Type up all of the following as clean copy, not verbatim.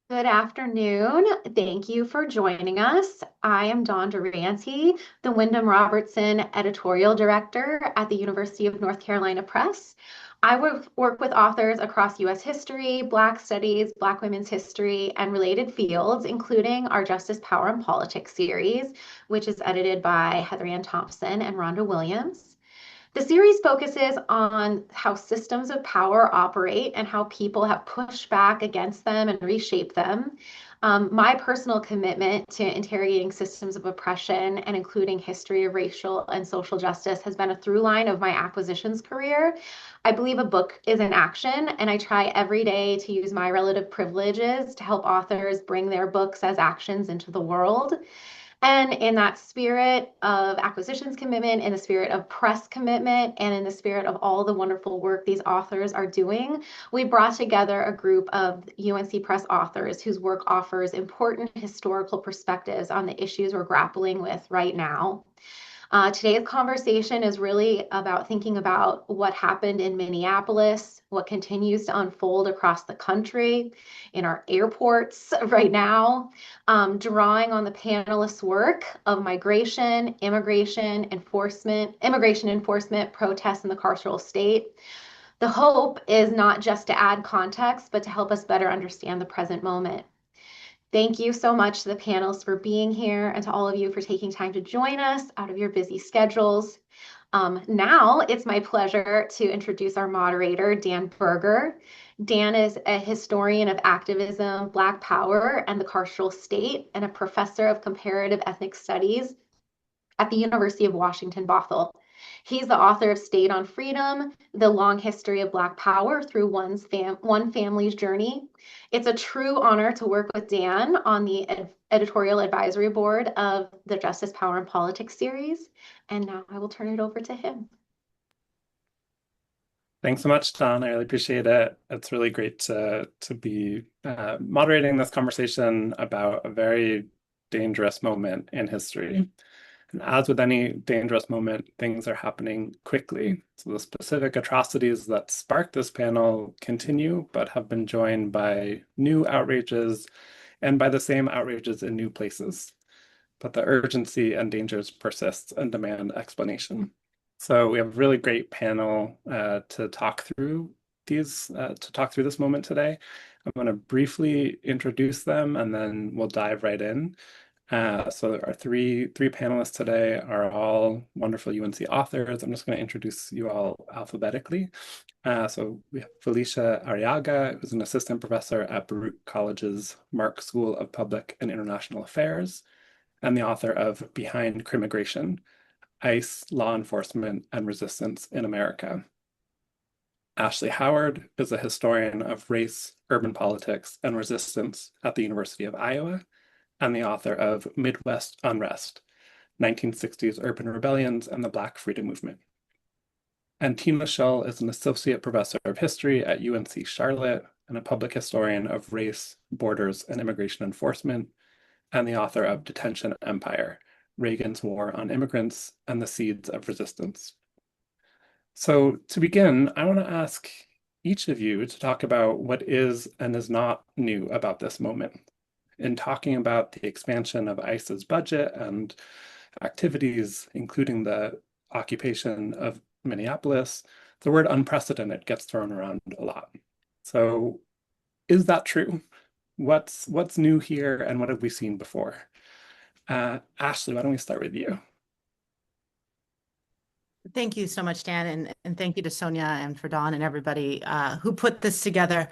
Good afternoon. Thank you for joining us. I am Dawn Durante, the Wyndham Robertson Editorial Director at the University of North Carolina Press. I work with authors across U.S. history, Black studies, Black women's history, and related fields, including our Justice, Power, and Politics series, which is edited by Heather Ann Thompson and Rhonda Williams. The series focuses on how systems of power operate and how people have pushed back against them and reshaped them. My personal commitment to interrogating systems of oppression and including history of racial and social justice has been a through line of my acquisitions career. I believe a book is an action, and I try every day to use my relative privileges to help authors bring their books as actions into the world. And in that spirit of acquisitions commitment, in the spirit of press commitment, and in the spirit of all the wonderful work these authors are doing, we brought together a group of UNC Press authors whose work offers important historical perspectives on the issues we're grappling with right now. Today's conversation is really about thinking about what happened in Minneapolis, what continues to unfold across the country, in our airports right now, drawing on the panelists' work of immigration enforcement, protests in the carceral state. The hope is not just to add context, but to help us better understand the present moment. Thank you so much to the panelists for being here and to all of you for taking time to join us out of your busy schedules. Now it's my pleasure to introduce our moderator, Dan Berger. Dan is a historian of activism, Black power, and the carceral state, and a professor of comparative ethnic studies at the University of Washington, Bothell. He's the author of State on Freedom, The Long History of Black Power Through One Family's Journey. It's a true honor to work with Dan on the editorial advisory board of the Justice, Power, and Politics series. And now I will turn it over to him. Thanks so much, Don. I really appreciate it. It's really great to be moderating this conversation about a very dangerous moment in history. And as with any dangerous moment, things are happening quickly. So the specific atrocities that sparked this panel continue, but have been joined by new outrages and by the same outrages in new places. But the urgency and dangers persist and demand explanation. So we have a really great panel to talk through this moment today. I'm going to briefly introduce them and then we'll dive right in. So our three panelists today are all wonderful UNC authors. I'm just going to introduce you all alphabetically. So we have Felicia Arriaga, who's an assistant professor at Baruch College's Mark School of Public and International Affairs, and the author of Behind Crimmigration, ICE, Law Enforcement, and Resistance in America. Ashley Howard is a historian of race, urban politics, and resistance at the University of Iowa, and the author of Midwest Unrest, 1960s Urban Rebellions and the Black Freedom Movement. And Tina Shull is an associate professor of history at UNC Charlotte and a public historian of race, borders, and immigration enforcement, and the author of Detention Empire, Reagan's War on Immigrants and the Seeds of Resistance. So to begin, I want to ask each of you to talk about what is and is not new about this moment. In talking about the expansion of ICE's budget and activities, including the occupation of Minneapolis, the word unprecedented gets thrown around a lot. So is that true? What's new here and what have we seen before? Ashley, why don't we start with you? Thank you so much, Dan, and thank you to Sonia and for Dawn and everybody who put this together.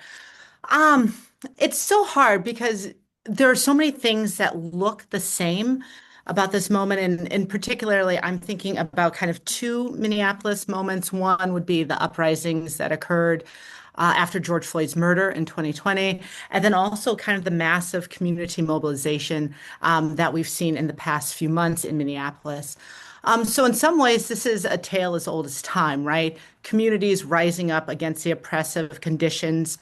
It's so hard because there are so many things that look the same about this moment, and particularly I'm thinking about kind of two Minneapolis moments. One would be the uprisings that occurred after George Floyd's murder in 2020, and then also kind of the massive community mobilization that we've seen in the past few months in Minneapolis. So in some ways, this is a tale as old as time, right? Communities rising up against the oppressive conditions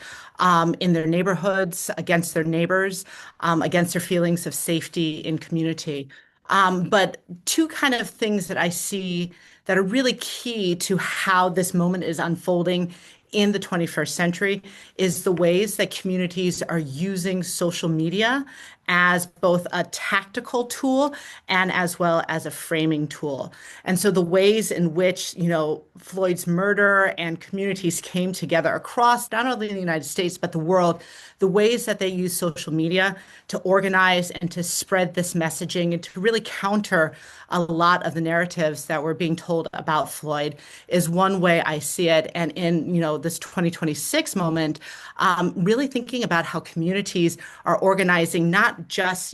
in their neighborhoods, against their neighbors, against their feelings of safety in community. But two kind of things that I see that are really key to how this moment is unfolding in the 21st century is the ways that communities are using social media as both a tactical tool and as well as a framing tool. And so the ways in which, Floyd's murder and communities came together across not only the United States, but the world, the ways that they use social media to organize and to spread this messaging and to really counter a lot of the narratives that were being told about Floyd is one way I see it. And in, this 2026 moment, really thinking about how communities are organizing not just,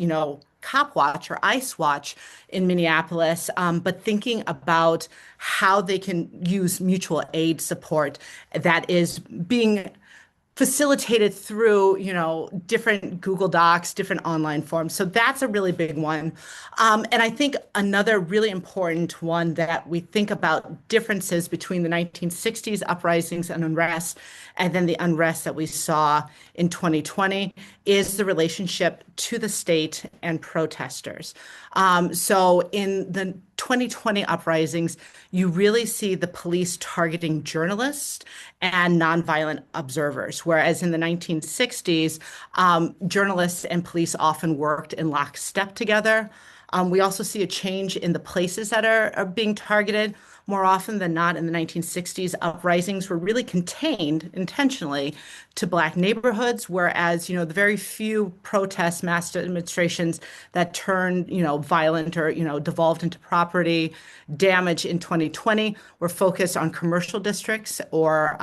Cop Watch or Ice Watch in Minneapolis, but thinking about how they can use mutual aid support that is being facilitated through, different Google Docs, different online forms. So that's a really big one. And I think another really important one that we think about differences between the 1960s uprisings and unrest and then the unrest that we saw in 2020 is the relationship to the state and protesters. So in the 2020 uprisings, you really see the police targeting journalists and nonviolent observers, whereas in the 1960s, journalists and police often worked in lockstep together. We also see a change in the places that are being targeted. More often than not, in the 1960s, uprisings were really contained intentionally to Black neighborhoods, whereas, the very few protests, mass demonstrations that turned, violent or, devolved into property damage in 2020 were focused on commercial districts or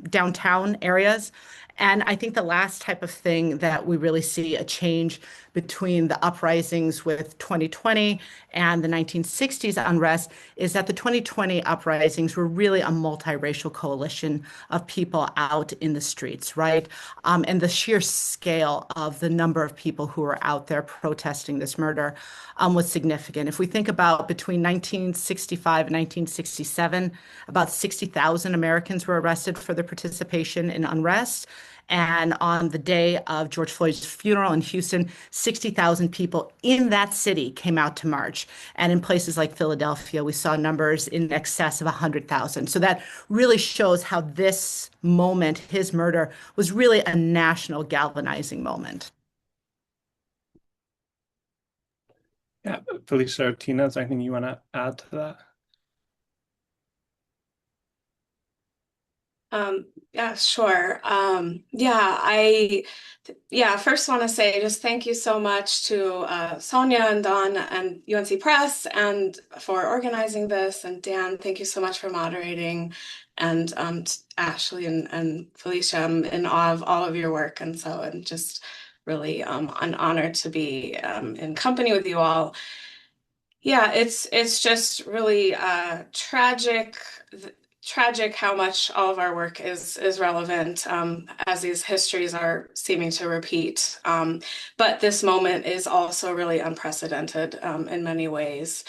downtown areas. And I think the last type of thing that we really see a change between the uprisings with 2020 and the 1960s unrest is that the 2020 uprisings were really a multiracial coalition of people out in the streets, right? And the sheer scale of the number of people who were out there protesting this murder was significant. If we think about between 1965 and 1967, about 60,000 Americans were arrested for their participation in unrest. And on the day of George Floyd's funeral in Houston, 60,000 people in that city came out to march. And in places like Philadelphia, we saw numbers in excess of 100,000. So that really shows how this moment, his murder, was really a national galvanizing moment. Yeah, Felicia or Tina, is there anything you want to add to that? Yeah, sure. First want to say just thank you so much to Sonia and Don and UNC Press and for organizing this, and Dan, thank you so much for moderating, and Ashley and Felicia, I'm in awe of all of your work, and just really an honor to be in company with you all. Yeah, it's just really tragic how much all of our work is relevant as these histories are seeming to repeat. But this moment is also really unprecedented in many ways.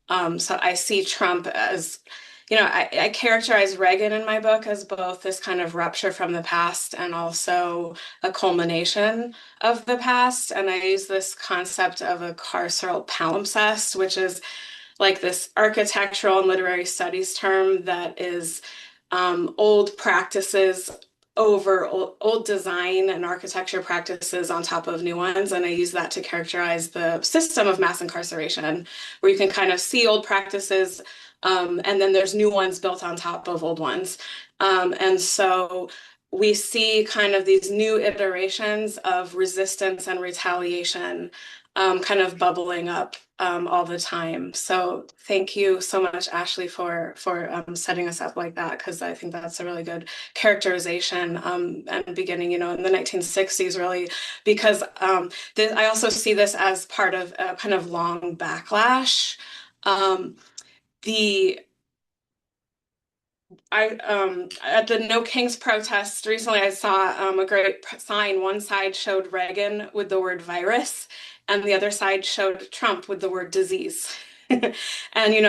So I see Trump as, I characterize Reagan in my book as both this kind of rupture from the past and also a culmination of the past. And I use this concept of a carceral palimpsest, which is like this architectural and literary studies term that is old practices over old design and architecture practices on top of new ones. And I use that to characterize the system of mass incarceration, where you can kind of see old practices and then there's new ones built on top of old ones. And so we see kind of these new iterations of resistance and retaliation kind of bubbling up all the time. So thank you so much, Ashley, for setting us up like that, because I think that's a really good characterization and beginning, in the 1960s, really, because I also see this as part of a kind of long backlash. At the No Kings protests recently, I saw a great sign. One side showed Reagan with the word virus, and the other side showed Trump with the word disease. And,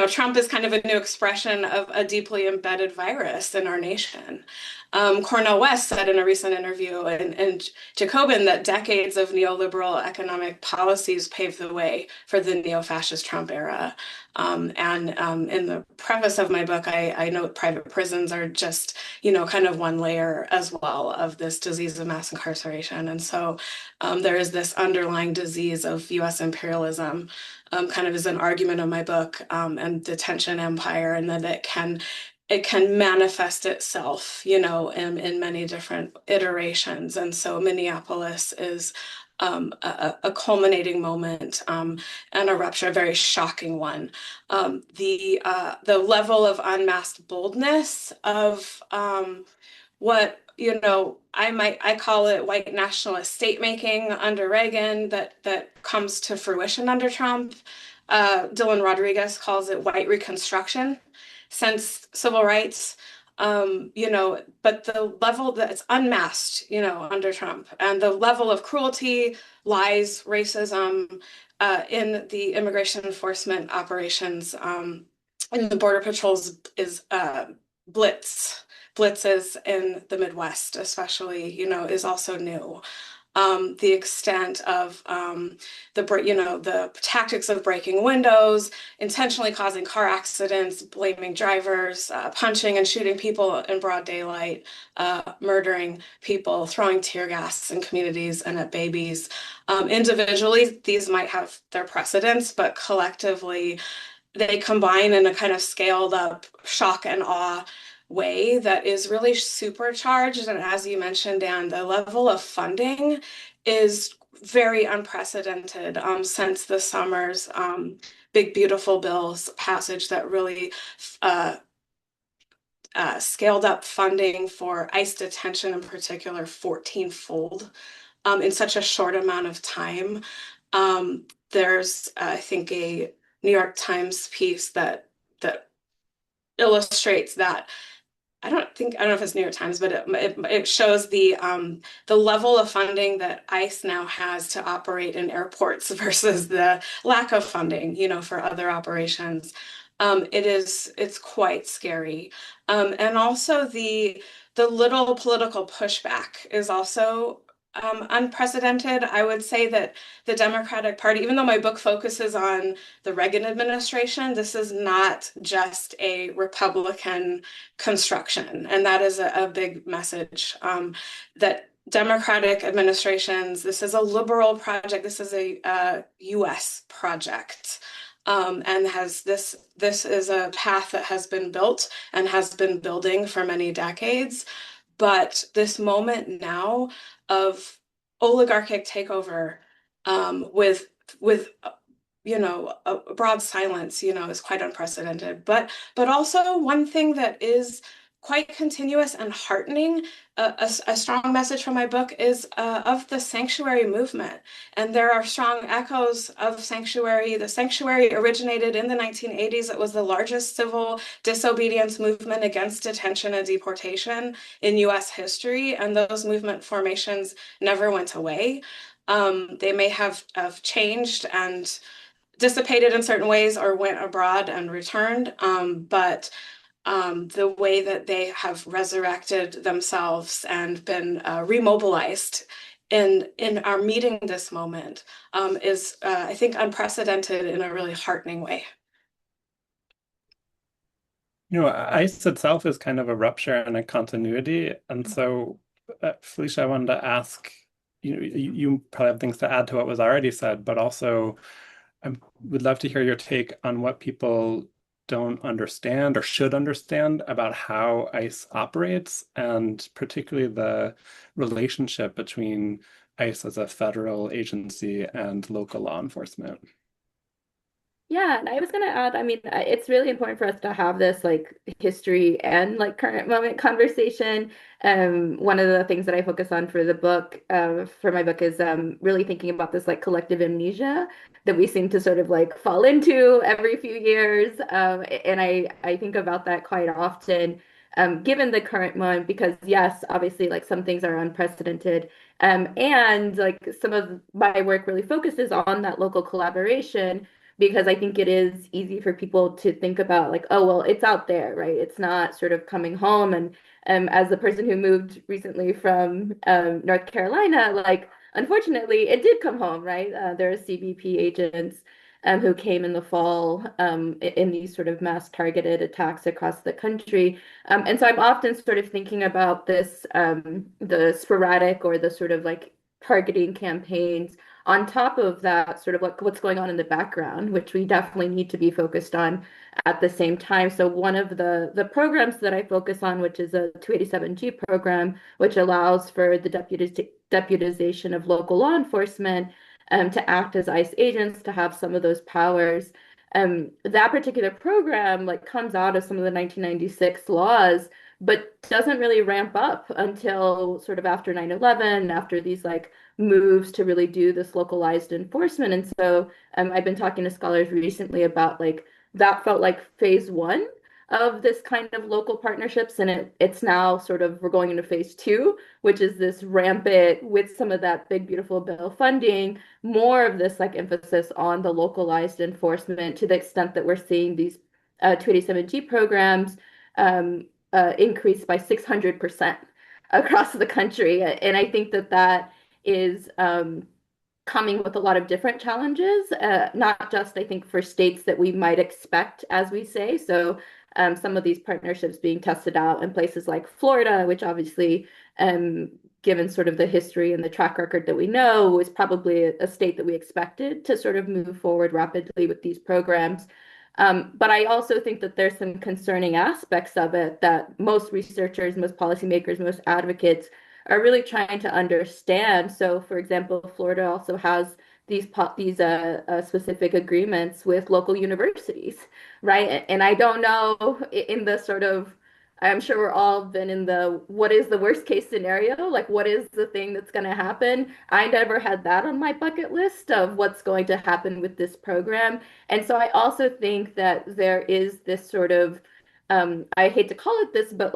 Trump is kind of a new expression of a deeply embedded virus in our nation. Cornel West said in a recent interview in Jacobin that decades of neoliberal economic policies paved the way for the neo-fascist Trump era. In the preface of my book, I note private prisons are just, kind of one layer as well of this disease of mass incarceration. And so there is this underlying disease of US imperialism, kind of as an argument of my book, and detention empire, and that it can manifest itself, in many different iterations. And so Minneapolis is a culminating moment, and a rupture, a very shocking one. The level of unmasked boldness of what I call it white nationalist state making under Reagan that comes to fruition under Trump. Dylan Rodriguez calls it white reconstruction since civil rights. But the level that it's unmasked, under Trump, and the level of cruelty, lies, racism in the immigration enforcement operations, in the Border Patrols is blitzes in the Midwest, especially, is also new. The extent of the tactics of breaking windows, intentionally causing car accidents, blaming drivers, punching and shooting people in broad daylight, murdering people, throwing tear gas in communities and at babies. Individually, these might have their precedents, but collectively, they combine in a kind of scaled up shock and awe way that is really supercharged. And as you mentioned, Dan, the level of funding is very unprecedented since the summer's Big Beautiful Bill's passage that really scaled up funding for ICE detention in particular 14-fold in such a short amount of time. There's, I think, a New York Times piece that illustrates that. I don't know if it's New York Times, but it shows the level of funding that ICE now has to operate in airports versus the lack of funding, for other operations. It's quite scary. And also the little political pushback is also unprecedented. I would say that the Democratic Party, even though my book focuses on the Reagan administration, this is not just a Republican construction. And that is a big message, that Democratic administrations, this is a liberal project, this is a US project. And this is a path that has been built and has been building for many decades. But this moment now of oligarchic takeover, with a broad silence, is quite unprecedented. But also one thing that is quite continuous and heartening, a strong message from my book is of the sanctuary movement. And there are strong echoes of sanctuary. The sanctuary originated in the 1980s. It was the largest civil disobedience movement against detention and deportation in US history. And those movement formations never went away. They may have changed and dissipated in certain ways or went abroad and returned, but the way that they have resurrected themselves and been remobilized in our meeting this moment is, I think, unprecedented in a really heartening way. ICE itself is kind of a rupture and a continuity. And so, Felicia, I wanted to ask, you probably have things to add to what was already said, but also I would love to hear your take on what people don't understand or should understand about how ICE operates, and particularly the relationship between ICE as a federal agency and local law enforcement. Yeah, and I was going to add, I mean, it's really important for us to have this history and current moment conversation. One of the things that I focus on for the book, for my book, is really thinking about this collective amnesia that we seem to sort of fall into every few years. And I think about that quite often, given the current moment, because yes, obviously some things are unprecedented. And some of my work really focuses on that local collaboration. because I think it is easy for people to think about like, oh, well, it's out there, right? It's not sort of coming home. And as the person who moved recently from North Carolina, like, unfortunately, it did come home, right? There are CBP agents who came in the fall in these sort of mass targeted attacks across the country. And so I'm often sort of thinking about this, the sporadic or the sort of like targeting campaigns on top of that, sort of like what's going on in the background, which we definitely need to be focused on at the same time. So one of the programs that I focus on, which is a 287G program, which allows for the deputization of local law enforcement to act as ICE agents, to have some of those powers. That particular program like comes out of some of the 1996 laws, but doesn't really ramp up until sort of after 9/11, after these like moves to really do this localized enforcement. And so I've been talking to scholars recently about like that felt like phase one of this kind of local partnerships, and it's now sort of we're going into phase two, which is this rampant with some of that big beautiful bill funding, more of this like emphasis on the localized enforcement to the extent that we're seeing these 287G programs increase by 600% across the country. And I think that that is coming with a lot of different challenges, not just, I think, for states that we might expect, as we say. So some of these partnerships being tested out in places like Florida, which obviously, given sort of the history and the track record that we know, is probably a state that we expected to sort of move forward rapidly with these programs. But I also think that there's some concerning aspects of it that most researchers, most policymakers, most advocates are really trying to understand. So, for example, Florida also has these specific agreements with local universities, right? And I don't know in the sort of, I'm sure we're all been in the what is the worst case scenario? Like, what is the thing that's going to happen? I never had that on my bucket list of what's going to happen with this program. And so I also think that there is this sort of, I hate to call it this, but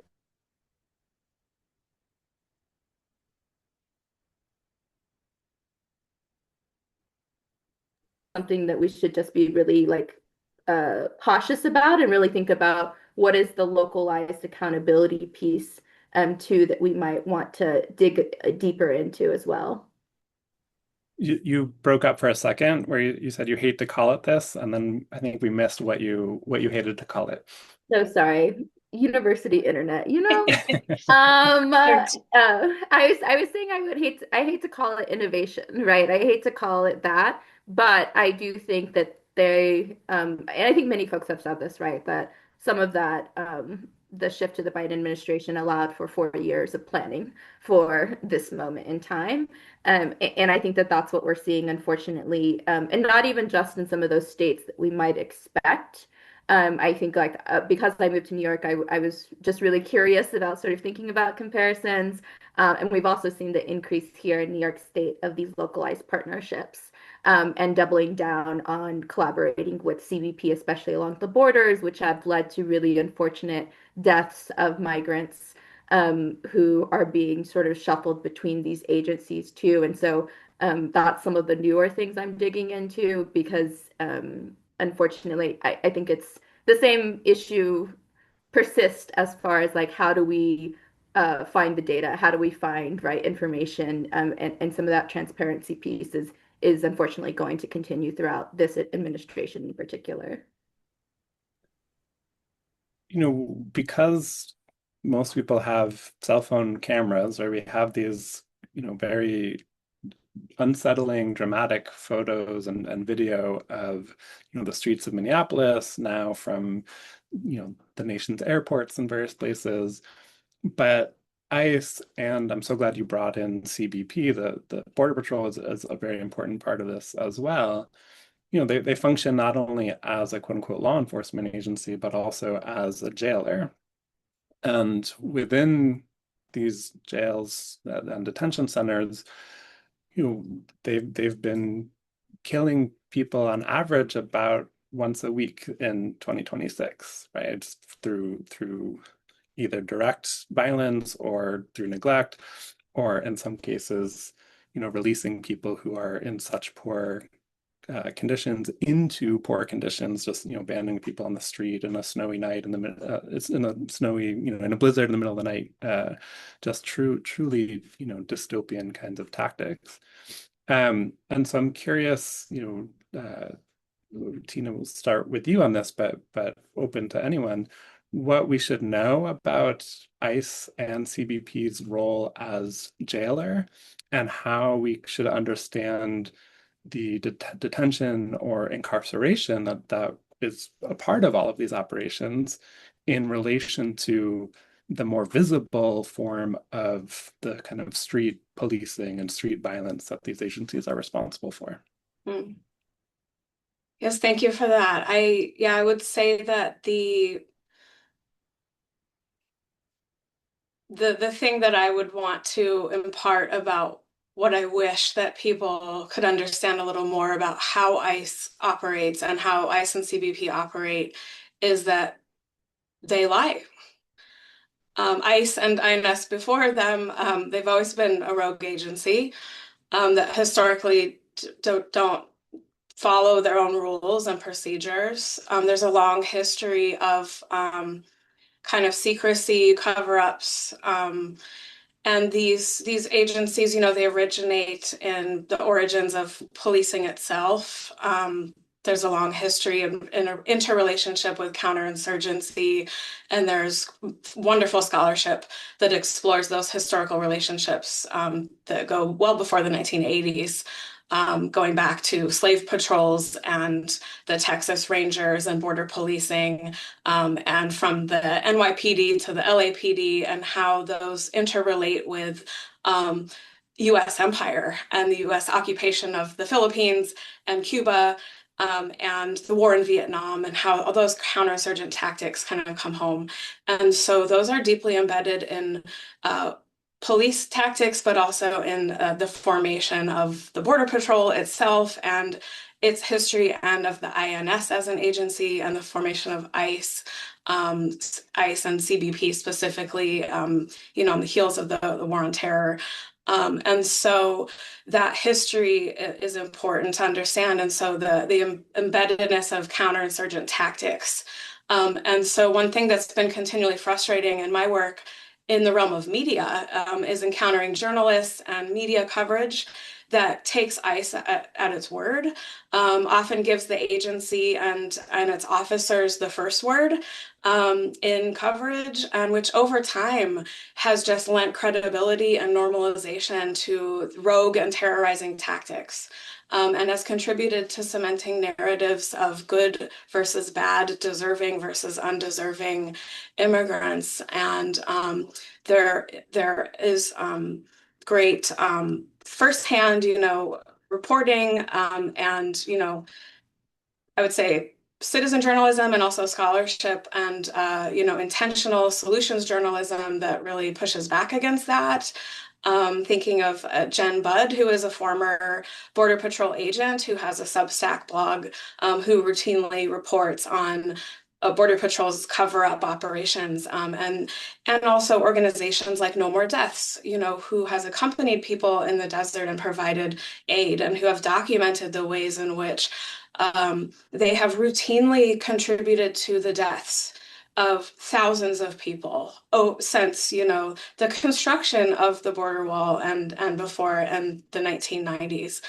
something that we should just be really like cautious about and really think about what is the localized accountability piece too that we might want to dig deeper into as well. You broke up for a second where you said you hate to call it this, and then I think we missed what you hated to call it. So sorry, university internet, you know. I was saying I hate to call it innovation, right? I hate to call it that, but I do think that they and I think many folks have said this, right? That some of that the shift to the Biden administration allowed for 4 years of planning for this moment in time. And I think that that's what we're seeing, unfortunately, and not even just in some of those states that we might expect. I think like because I moved to New York, I was just really curious about sort of thinking about comparisons. And we've also seen the increase here in New York State of these localized partnerships and doubling down on collaborating with CBP, especially along the borders, which have led to really unfortunate deaths of migrants who are being sort of shuffled between these agencies too. And so that's some of the newer things I'm digging into because unfortunately, I think it's the same issue persist as far as like how do we find the data, how do we find right information, and some of that transparency piece is unfortunately going to continue throughout this administration in particular. You know, because most people have cell phone cameras, or we have these, you know, very unsettling, dramatic photos and video of, you know, the streets of Minneapolis now from, you know, the nation's airports and various places. But ICE, and I'm so glad you brought in CBP, the Border Patrol is a very important part of this as well. You know, they function not only as a quote unquote law enforcement agency, but also as a jailer. And within these jails and detention centers, you know, they've been killing people on average about once a week in 2026, right? Through either direct violence or through neglect, or in some cases, you know, releasing people who are in such poor conditions into poor conditions, just banning people on the street in a snowy night it's in a snowy, in a blizzard in the middle of the night, just truly dystopian kinds of tactics. And so I'm curious, Tina, will start with you on this, but open to anyone, what we should know about ICE and CBP's role as jailer, and how we should understand the detention or incarceration that is a part of all of these operations in relation to the more visible form of the kind of street policing and street violence that these agencies are responsible for. Mm. Yes, thank you for that. I would say that the thing that I would want to impart about what I wish that people could understand a little more about how ICE operates and how ICE and CBP operate is that they lie. ICE and INS before them, they've always been a rogue agency that historically don't follow their own rules and procedures. There's a long history of kind of secrecy, cover-ups, and these agencies, they originate in the origins of policing itself. There's a long history and interrelationship with counterinsurgency, and there's wonderful scholarship that explores those historical relationships that go well before the 1980s. Going back to slave patrols and the Texas Rangers and border policing, and from the NYPD to the LAPD, and how those interrelate with U.S. empire and the U.S. occupation of the Philippines and Cuba, and the war in Vietnam, and how all those counterinsurgent tactics kind of come home. And so those are deeply embedded in police tactics, but also in the formation of the Border Patrol itself and its history, and of the INS as an agency, and the formation of ICE, ICE and CBP specifically, on the heels of the War on Terror. And so that history is important to understand. And so the embeddedness of counterinsurgent tactics. And so one thing that's been continually frustrating in my work in the realm of media is encountering journalists and media coverage that takes ICE at its word, often gives the agency and its officers the first word in coverage, and which over time has just lent credibility and normalization to rogue and terrorizing tactics, and has contributed to cementing narratives of good versus bad, deserving versus undeserving immigrants. And there is great firsthand, reporting, and, I would say citizen journalism, and also scholarship, and, intentional solutions journalism that really pushes back against that. Thinking of Jen Budd, who is a former Border Patrol agent who has a Substack blog, who routinely reports on Border Patrol's cover-up operations, and also organizations like No More Deaths, who has accompanied people in the desert and provided aid, and who have documented the ways in which they have routinely contributed to the deaths of thousands of people since the construction of the border wall and before, and the 1990s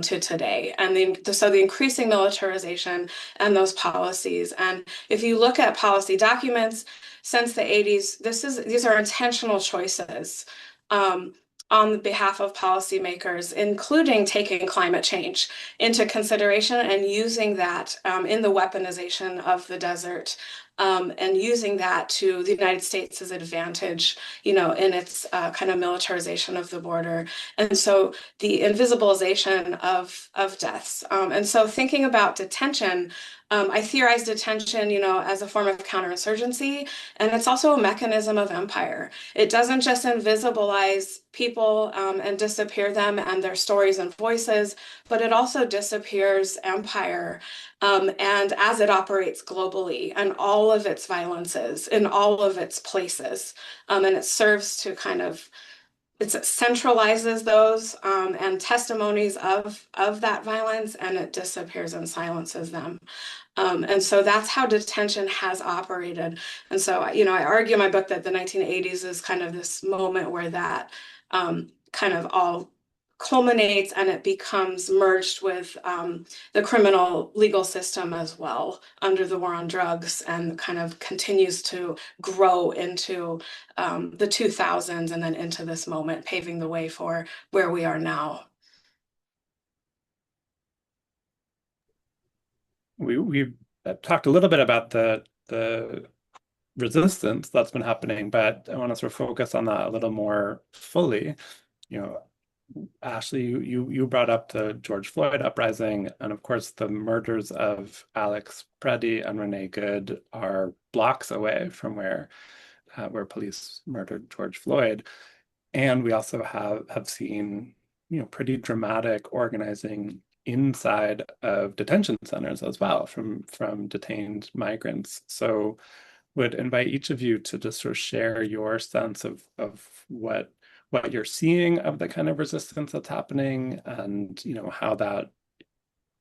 to today, and so the increasing militarization and those policies. And if you look at policy documents since the 80s, these are intentional choices on behalf of policymakers, including taking climate change into consideration and using that in the weaponization of the desert, and using that to the United States' advantage, in its kind of militarization of the border. And so the invisibilization of deaths. And so thinking about detention, I theorize detention, as a form of counterinsurgency, and it's also a mechanism of empire. It doesn't just invisibilize people and disappear them and their stories and voices, but it also disappears empire, and as it operates globally, and all of its violences in all of its places, and it serves to kind of it centralizes those and testimonies of that violence, and it disappears and silences them. And so that's how detention has operated. And so, I argue in my book that the 1980s is kind of this moment where that kind of all culminates, and it becomes merged with the criminal legal system as well under the war on drugs, and kind of continues to grow into the 2000s and then into this moment, paving the way for where we are now. We've talked a little bit about the resistance that's been happening, but I want to sort of focus on that a little more fully. Ashley, you brought up the George Floyd uprising, and of course the murders of Alex Preddy and Renee Good are blocks away from where police murdered George Floyd. And we also have seen pretty dramatic organizing inside of detention centers as well from detained migrants. So would invite each of you to just sort of share your sense of what you're seeing of the kind of resistance that's happening, and how that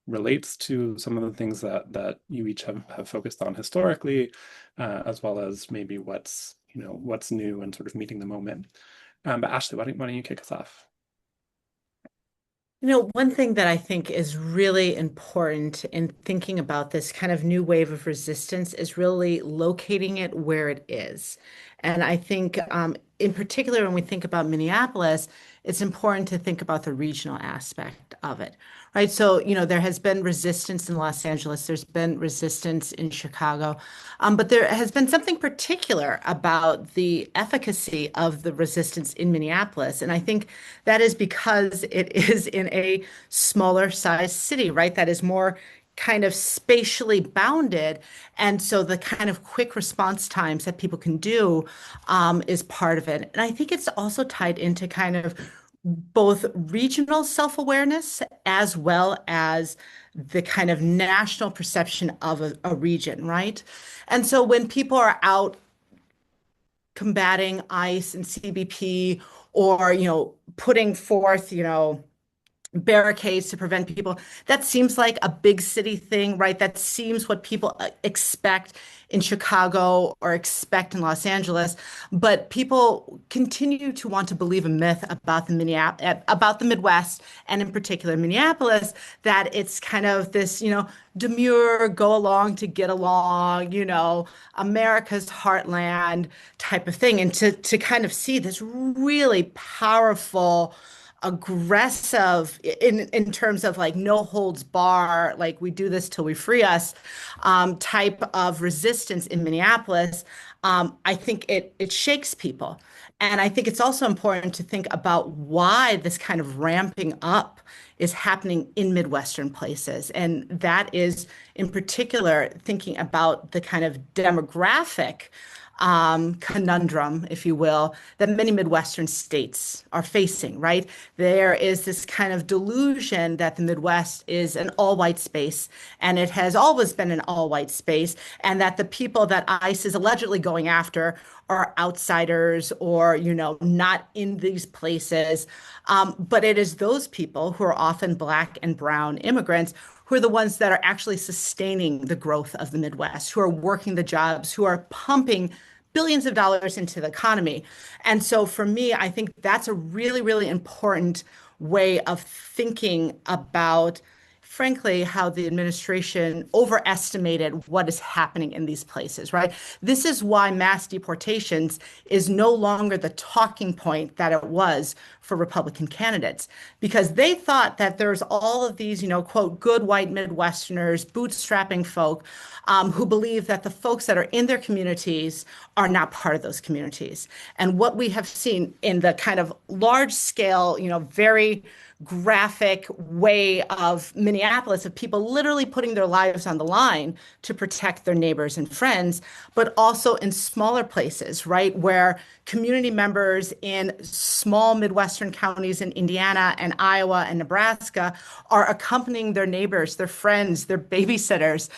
relates to some of the things that you each have focused on historically, as well as maybe what's new and sort of meeting the moment. But Ashley, why don't you kick us off? One thing that I think is really important in thinking about this kind of new wave of resistance is really locating it where it is. And I think, in particular, when we think about Minneapolis, it's important to think about the regional aspect of it, right? So, there has been resistance in Los Angeles, there's been resistance in Chicago, but there has been something particular about the efficacy of the resistance in Minneapolis. And I think that is because it is in a smaller size city, right? That is more kind of spatially bounded. And so the kind of quick response times that people can do is part of it. And I think it's also tied into kind of both regional self-awareness as well as the kind of national perception of a region, right? And so when people are out combating ICE and CBP, or, putting forth, barricades to prevent people. That seems like a big city thing, right? That seems what people expect in Chicago or expect in Los Angeles. But people continue to want to believe a myth about about the Midwest, and in particular Minneapolis, that it's kind of this, demure, go along to get along, America's heartland type of thing. And to kind of see this really powerful, aggressive in terms of like no holds bar, like we do this till we free us, type of resistance in Minneapolis, I think it shakes people. And I think it's also important to think about why this kind of ramping up is happening in Midwestern places. And that is in particular thinking about the kind of demographic conundrum, if you will, that many Midwestern states are facing, right? There is this kind of delusion that the Midwest is an all-white space, and it has always been an all-white space, and that the people that ICE is allegedly going after are outsiders or, not in these places. But it is those people who are often Black and brown immigrants who are the ones that are actually sustaining the growth of the Midwest, who are working the jobs, who are pumping billions of dollars into the economy. And so for me, I think that's a really, really important way of thinking about, frankly, how the administration overestimated what is happening in these places, right? This is why mass deportations is no longer the talking point that it was for Republican candidates, because they thought that there's all of these, quote, good white Midwesterners, bootstrapping folk, who believe that the folks that are in their communities are not part of those communities. And what we have seen in the kind of large scale, very graphic way of Minneapolis, of people literally putting their lives on the line to protect their neighbors and friends, but also in smaller places, right, where community members in small Midwestern counties in Indiana and Iowa and Nebraska are accompanying their neighbors, their friends, their babysitters,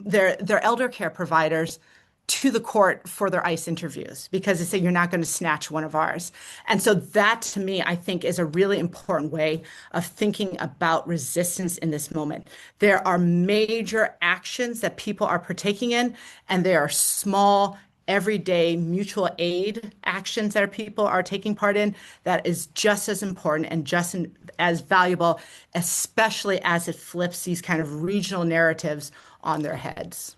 their elder care providers to the court for their ICE interviews because they say you're not going to snatch one of ours. And so that to me, I think is a really important way of thinking about resistance in this moment. There are major actions that people are partaking in, and there are small, everyday mutual aid actions that people are taking part in that is just as important and just as valuable, especially as it flips these kind of regional narratives on their heads.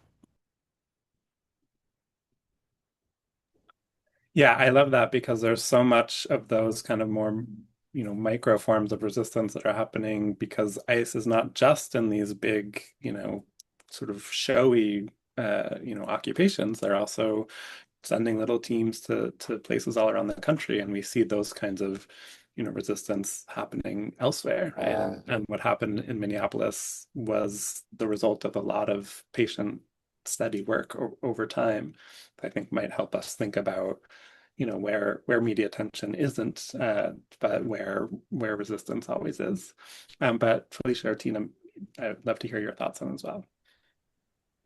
Yeah, I love that because there's so much of those kind of more, micro forms of resistance that are happening because ICE is not just in these big, sort of showy, occupations. They're also sending little teams to places all around the country, and we see those kinds of, resistance happening elsewhere, right? And what happened in Minneapolis was the result of a lot of patient, steady work over time. I think might help us think about, where media attention isn't, but where resistance always is. But Felicia or Tina, I'd love to hear your thoughts on as well.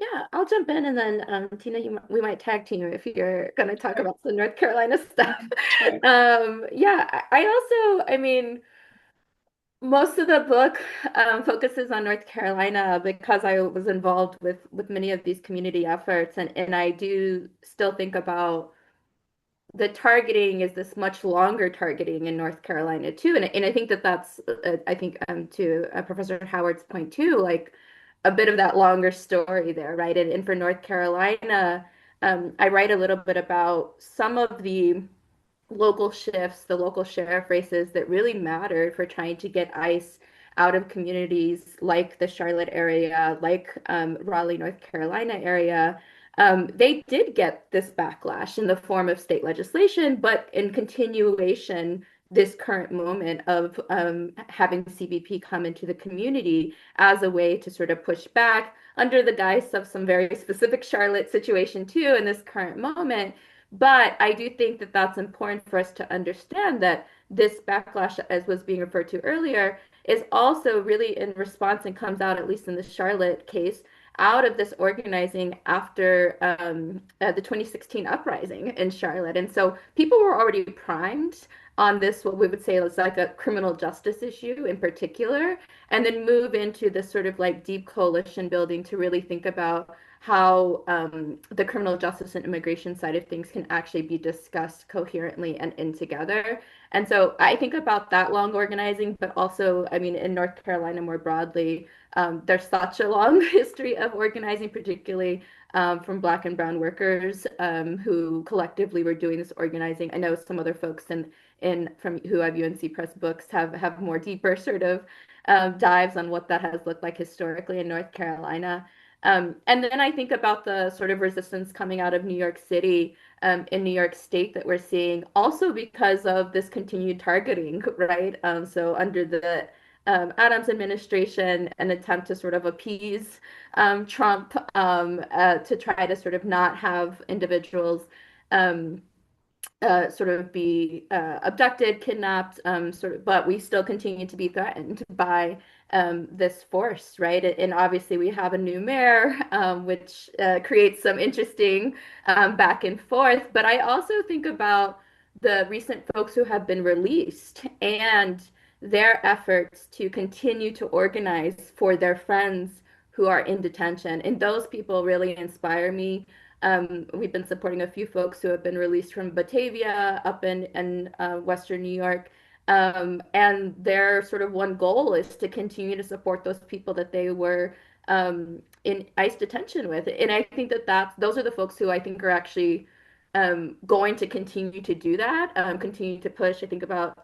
Yeah, I'll jump in and then Tina, we might tag team if you're going to talk about some North Carolina stuff. Yeah, I mean, most of the book focuses on North Carolina because I was involved with many of these community efforts, and I do still think about the targeting is this much longer targeting in North Carolina too, and I think that's I think to Professor Howard's point too, like a bit of that longer story there, right? And for North Carolina, I write a little bit about some of the local shifts, the local sheriff races that really mattered for trying to get ICE out of communities like the Charlotte area, like Raleigh, North Carolina area. They did get this backlash in the form of state legislation, but in continuation, this current moment of having CBP come into the community as a way to sort of push back under the guise of some very specific Charlotte situation too in this current moment. But I do think that that's important for us to understand that this backlash, as was being referred to earlier, is also really in response and comes out, at least in the Charlotte case, out of this organizing after the 2016 uprising in Charlotte. And so people were already primed on this, what we would say is like a criminal justice issue in particular, and then move into this sort of like deep coalition building to really think about how the criminal justice and immigration side of things can actually be discussed coherently and in together. And so I think about that long organizing, but also, I mean, in North Carolina more broadly, there's such a long history of organizing, particularly from Black and Brown workers who collectively were doing this organizing. I know some other folks from who have UNC Press books have more deeper sort of dives on what that has looked like historically in North Carolina. And then I think about the sort of resistance coming out of New York City, in New York State that we're seeing, also because of this continued targeting, right? So under the Adams administration, an attempt to sort of appease Trump to try to sort of not have individuals sort of be abducted, kidnapped, but we still continue to be threatened by this force, right? And obviously we have a new mayor, which creates some interesting back and forth. But I also think about the recent folks who have been released and their efforts to continue to organize for their friends who are in detention. And those people really inspire me. We've been supporting a few folks who have been released from Batavia up in Western New York. And their sort of one goal is to continue to support those people that they were in ICE detention with. And I think that those are the folks who I think are actually going to continue to do that, continue to push. I think about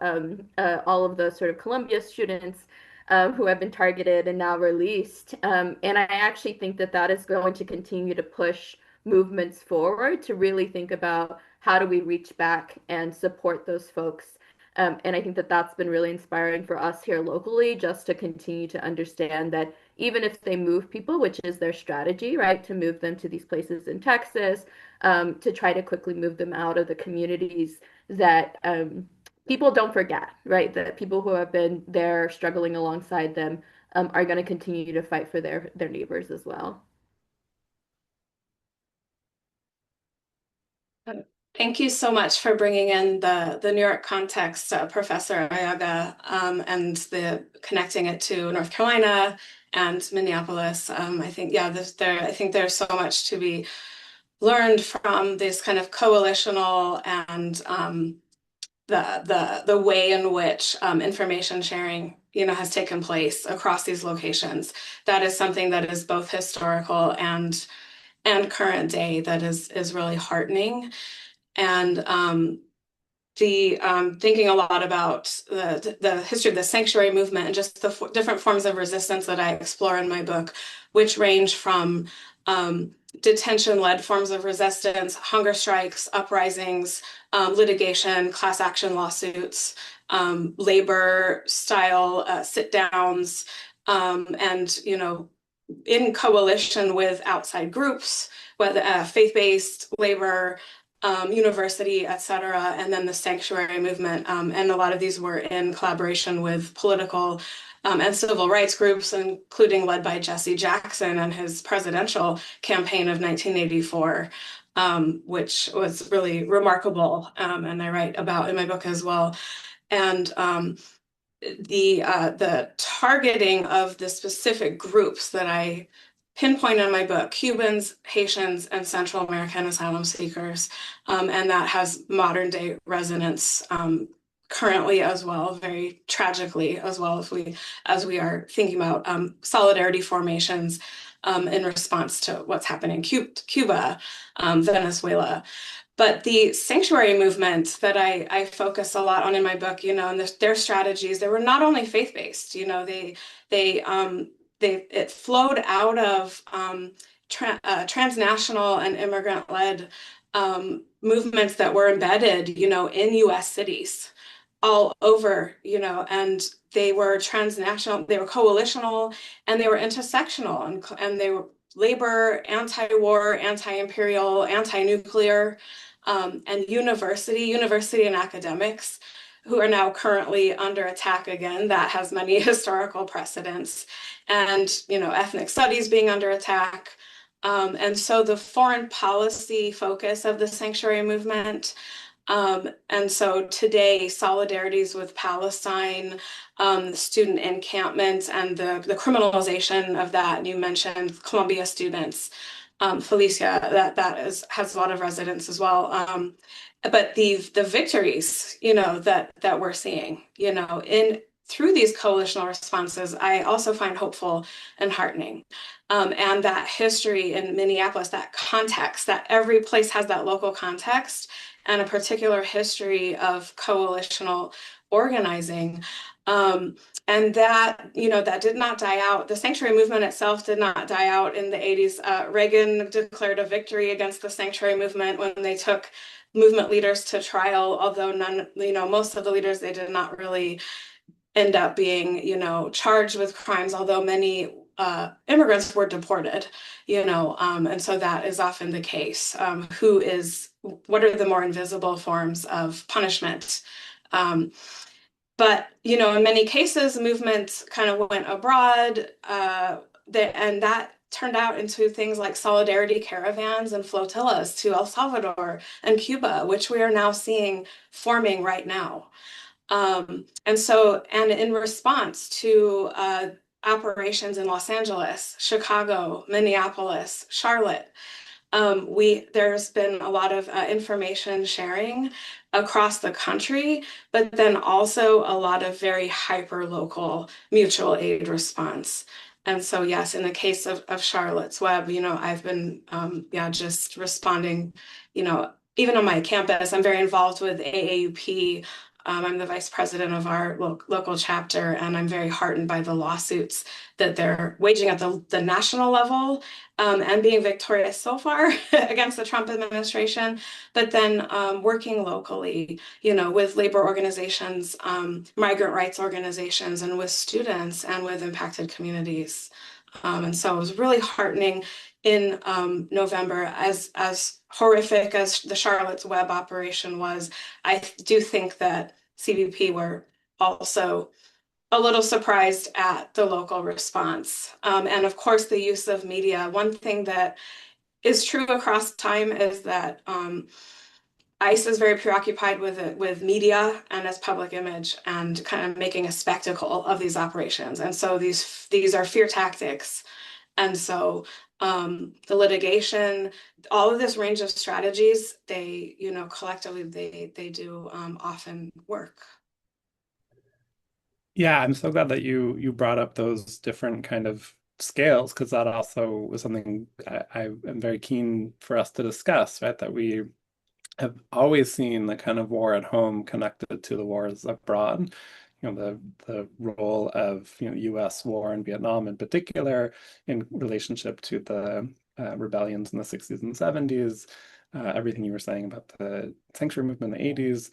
all of the sort of Columbia students who have been targeted and now released. And I actually think that that is going to continue to push movements forward to really think about how do we reach back and support those folks. And I think that that's been really inspiring for us here locally, just to continue to understand that even if they move people, which is their strategy, right, to move them to these places in Texas, to try to quickly move them out of the communities, that people don't forget, right, that people who have been there struggling alongside them are going to continue to fight for their neighbors as well. Thank you so much for bringing in the New York context, Professor Arriaga, and the connecting it to North Carolina and Minneapolis. I think, yeah, I think there's so much to be learned from this kind of coalitional and the way in which information sharing, has taken place across these locations. That is something that is both historical and current day that is really heartening. And thinking a lot about the history of the sanctuary movement and just the different forms of resistance that I explore in my book, which range from detention-led forms of resistance, hunger strikes, uprisings, litigation, class action lawsuits, labor-style sit-downs, and in coalition with outside groups, whether faith-based labor, university, et cetera, and then the sanctuary movement. And a lot of these were in collaboration with political and civil rights groups, including led by Jesse Jackson and his presidential campaign of 1984, which was really remarkable, and I write about in my book as well. And the targeting of the specific groups that I pinpoint in my book, Cubans, Haitians, and Central American asylum seekers, and that has modern day resonance currently as well, very tragically as well, as we are thinking about solidarity formations in response to what's happening in Cuba, Venezuela. But the sanctuary movement that I focus a lot on in my book, and their strategies, they were not only faith-based, it flowed out of transnational and immigrant-led movements that were embedded, in U.S. cities all over, and they were transnational, they were coalitional, and they were intersectional, and they were labor, anti-war, anti-imperial, anti-nuclear, and university and academics who are now currently under attack again. That has many historical precedents, and ethnic studies being under attack. And so the foreign policy focus of the sanctuary movement, and so today, solidarities with Palestine, student encampment, and the criminalization of that. And you mentioned Columbia students, Felicia, that has a lot of resonance as well. But the victories, that we're seeing, through these coalitional responses, I also find hopeful and heartening. And that history in Minneapolis, that context, that every place has that local context and a particular history of coalitional organizing. And that, that did not die out. The sanctuary movement itself did not die out in the 80s. Reagan declared a victory against the sanctuary movement when they took movement leaders to trial, although most of the leaders, they did not really end up being, charged with crimes, although many immigrants were deported, and so that is often the case. What are the more invisible forms of punishment? But, in many cases, movements kind of went abroad, and that turned out into things like solidarity caravans and flotillas to El Salvador and Cuba, which we are now seeing forming right now. And in response to operations in Los Angeles, Chicago, Minneapolis, Charlotte, there's been a lot of information sharing across the country, but then also a lot of very hyper-local mutual aid response. And so, yes, in the case of Charlotte's Web, I've been, just responding, even on my campus. I'm very involved with AAUP. I'm the vice president of our local chapter, and I'm very heartened by the lawsuits that they're waging at the national level, and being victorious so far against the Trump administration, but then working locally, with labor organizations, migrant rights organizations, and with students and with impacted communities. And so it was really heartening in November, as horrific as the Charlotte's Web operation was. I do think that CBP were also a little surprised at the local response. And of course, the use of media. One thing that is true across time is that ICE is very preoccupied with media and its public image and kind of making a spectacle of these operations. And so these are fear tactics. And so the litigation, all of this range of strategies, they, collectively, they do often work. Yeah, I'm so glad that you brought up those different kind of scales, because that also was something I am very keen for us to discuss, right? That we have always seen the kind of war at home connected to the wars abroad. The role of U.S. war in Vietnam in particular in relationship to the rebellions in the 60s and 70s, everything you were saying about the sanctuary movement in the 80s.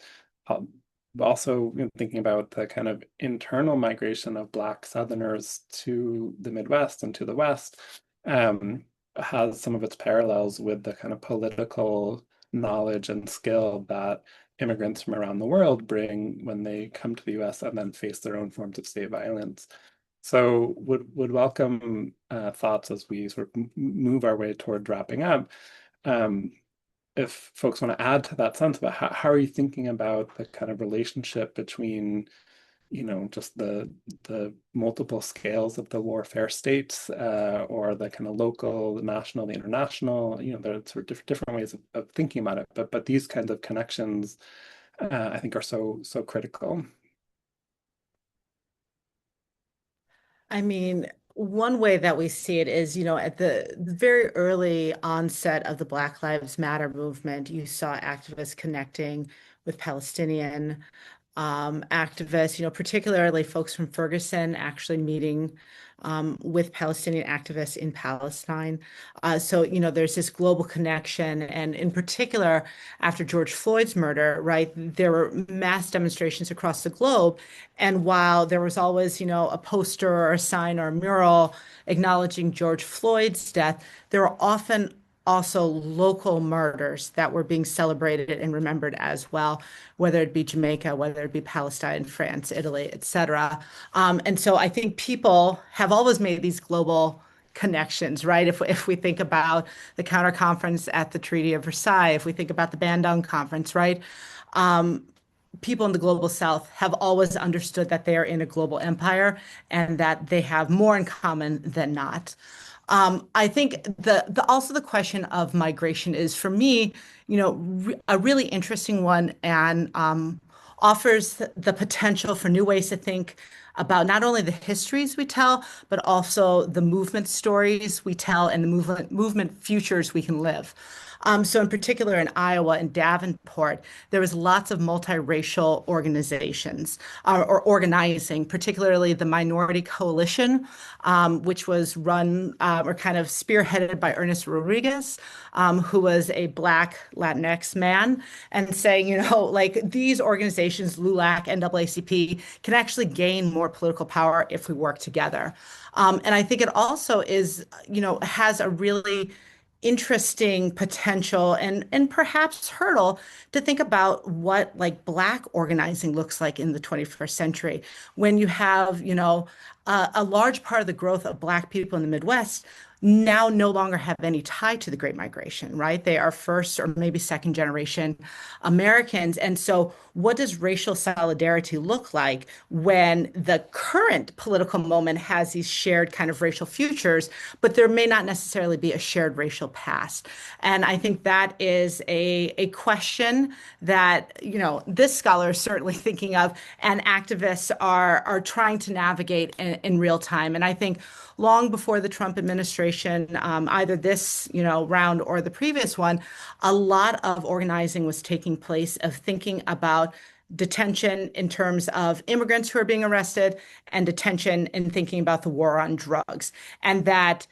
Also, thinking about the kind of internal migration of Black Southerners to the Midwest and to the West, has some of its parallels with the kind of political knowledge and skill that immigrants from around the world bring when they come to the US and then face their own forms of state violence. So would welcome thoughts as we sort of move our way toward wrapping up. If folks want to add to that sense about how are you thinking about the kind of relationship between just the multiple scales of the warfare states, or the kind of local, the national, the international, there are sort of different ways of thinking about it, but these kinds of connections, I think are so critical. I mean, one way that we see it is, at the very early onset of the Black Lives Matter movement, you saw activists connecting with Palestinian activists, particularly folks from Ferguson actually meeting with Palestinian activists in Palestine. So, there's this global connection. And in particular, after George Floyd's murder, right, there were mass demonstrations across the globe. And while there was always, a poster or a sign or a mural acknowledging George Floyd's death, there were often also local murders that were being celebrated and remembered as well, whether it be Jamaica, whether it be Palestine, France, Italy, etc. And so I think people have always made these global connections, right? If we think about the counter conference at the Treaty of Versailles, if we think about the Bandung Conference, right? People in the global South have always understood that they are in a global empire and that they have more in common than not. I think also the question of migration is, for me, a really interesting one, and offers the potential for new ways to think about not only the histories we tell, but also the movement stories we tell and the movement futures we can live. So in particular in Iowa and Davenport, there was lots of multiracial organizations or organizing, particularly the Minority Coalition, which was run or kind of spearheaded by Ernest Rodriguez, who was a Black Latinx man, and saying, like these organizations, LULAC, NAACP, can actually gain more political power if we work together. And I think it also is, has a really interesting potential and perhaps hurdle to think about what like Black organizing looks like in the 21st century, when you have, a large part of the growth of Black people in the Midwest now no longer have any tie to the Great Migration, right? They are first or maybe second generation Americans. And so what does racial solidarity look like when the current political moment has these shared kind of racial futures, but there may not necessarily be a shared racial past? And I think that is a question that, this scholar is certainly thinking of, and activists are trying to navigate in real time. And I think long before the Trump administration, either this, round or the previous one, a lot of organizing was taking place of thinking about detention in terms of immigrants who are being arrested, and detention in thinking about the war on drugs. And that,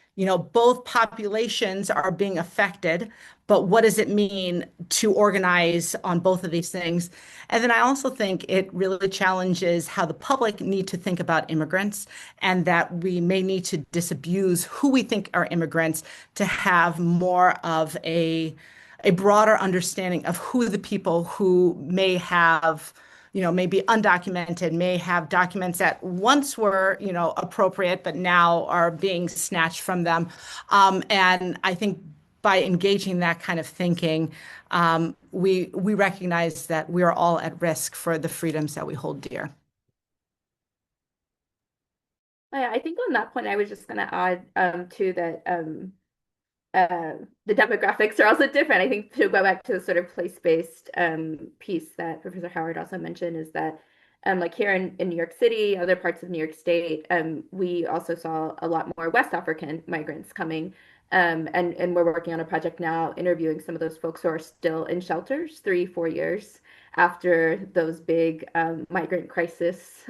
both populations are being affected, but what does it mean to organize on both of these things? And then I also think it really challenges how the public need to think about immigrants, and that we may need to disabuse who we think are immigrants to have more of a broader understanding of who the people who may have, may be undocumented, may have documents that once were, appropriate, but now are being snatched from them. And I think by engaging that kind of thinking, we recognize that we are all at risk for the freedoms that we hold dear. I think on that point, I was just going to add too that the demographics are also different. I think to go back to the sort of place-based piece that Professor Howard also mentioned is that like here in New York City, other parts of New York State, we also saw a lot more West African migrants coming. And we're working on a project now interviewing some of those folks who are still in shelters 3-4 years after those big migrant crisis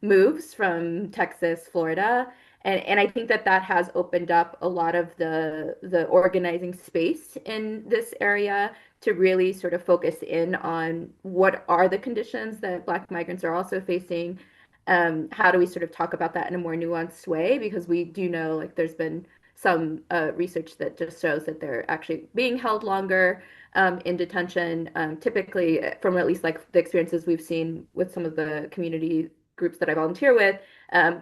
moves from Texas, Florida. And I think that that has opened up a lot of the organizing space in this area to really sort of focus in on what are the conditions that Black migrants are also facing. How do we sort of talk about that in a more nuanced way? Because we do know like there's been some research that just shows that they're actually being held longer in detention, typically from at least like the experiences we've seen with some of the community groups that I volunteer with,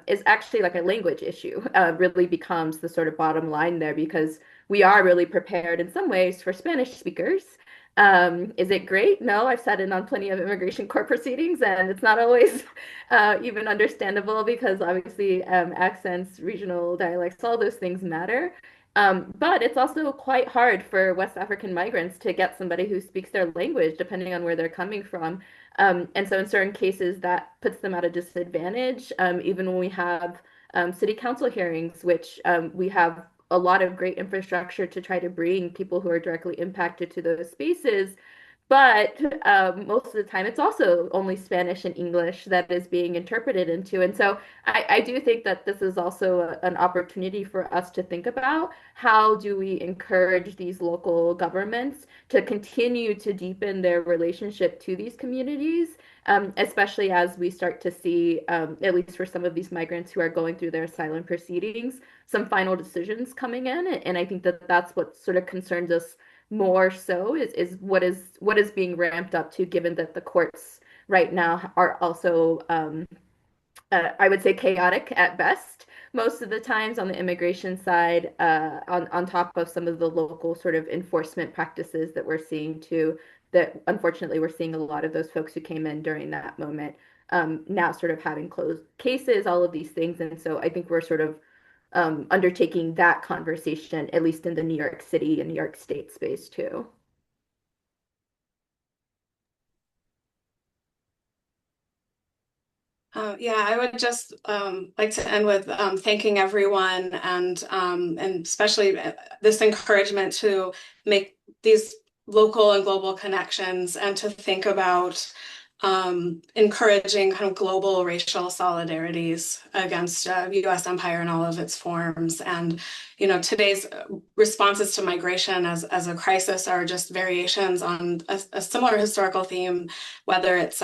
is actually like a language issue, really becomes the sort of bottom line there because we are really prepared in some ways for Spanish speakers. Is it great? No, I've sat in on plenty of immigration court proceedings and it's not always even understandable because obviously accents, regional dialects, all those things matter. But it's also quite hard for West African migrants to get somebody who speaks their language, depending on where they're coming from. And so in certain cases, that puts them at a disadvantage, even when we have city council hearings, which we have a lot of great infrastructure to try to bring people who are directly impacted to those spaces. But most of the time, it's also only Spanish and English that is being interpreted into. And so I do think that this is also an opportunity for us to think about how do we encourage these local governments to continue to deepen their relationship to these communities, especially as we start to see, at least for some of these migrants who are going through their asylum proceedings, some final decisions coming in. And I think that that's what sort of concerns us more so is what is being ramped up to, given that the courts right now are also I would say chaotic at best most of the times on the immigration side, on top of some of the local sort of enforcement practices that we're seeing too, that unfortunately we're seeing a lot of those folks who came in during that moment now sort of having closed cases, all of these things. And so I think we're sort of undertaking that conversation, at least in the New York City and New York State space too. Yeah, I would just like to end with thanking everyone and especially this encouragement to make these local and global connections and to think about encouraging kind of global racial solidarities against U.S. empire in all of its forms. And, you know, today's responses to migration as a crisis are just variations on a similar historical theme, whether it's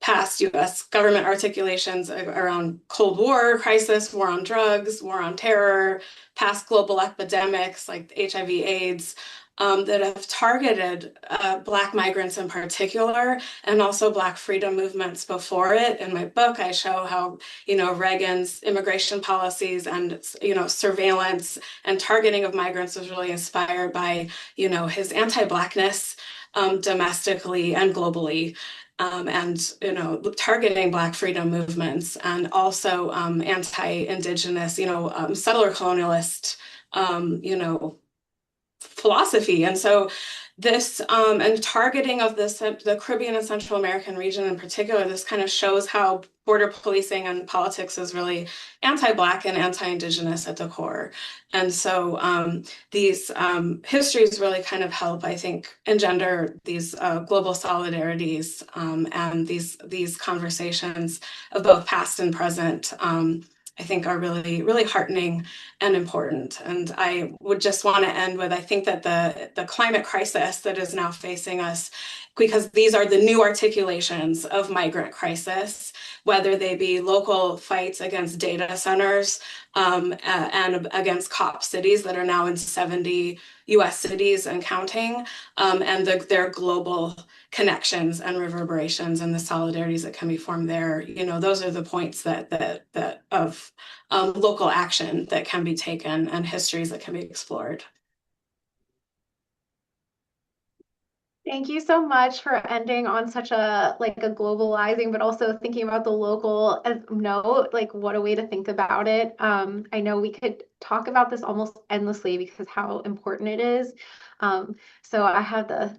past U.S. government articulations around Cold War crisis, war on drugs, war on terror, past global epidemics like HIV/AIDS, that have targeted Black migrants in particular, and also Black freedom movements before it. In my book, I show how, you know, Reagan's immigration policies and, you know, surveillance and targeting of migrants was really inspired by, you know, his anti-Blackness domestically and globally. And, you know, targeting Black freedom movements and also anti-Indigenous, you know, settler colonialist, you know, philosophy. And so this and targeting of the Caribbean and Central American region in particular, this kind of shows how border policing and politics is really anti-Black and anti-Indigenous at the core. And so these histories really kind of help, I think, engender these global solidarities and these conversations of both past and present, I think are really, really heartening and important. And I would just want to end with, I think that the climate crisis that is now facing us, because these are the new articulations of migrant crisis, whether they be local fights against data centers and against COP cities that are now in 70 US cities and counting, and their global connections and reverberations and the solidarities that can be formed there. You know, those are the points that of local action that can be taken and histories that can be explored. Thank you so much for ending on such a like a globalizing, but also thinking about the local note. Like, what a way to think about it. I know we could talk about this almost endlessly because how important it is. So I have the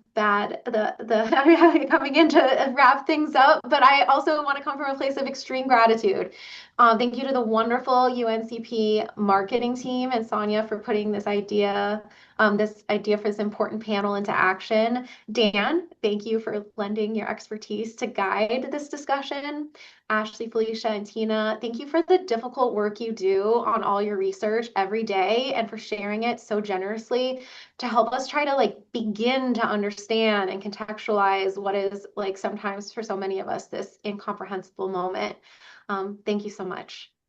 coming in to wrap things up, but I also want to come from a place of extreme gratitude. Thank you to the wonderful UNCP marketing team and Sonia for putting this idea for this important panel into action. Dan, thank you for lending your expertise to guide this discussion. Ashley, Felicia, and Tina, thank you for the difficult work you do on all your research every day and for sharing it so generously to help us try to like begin to understand and contextualize what is like sometimes for so many of us this incomprehensible moment. Thank you so much.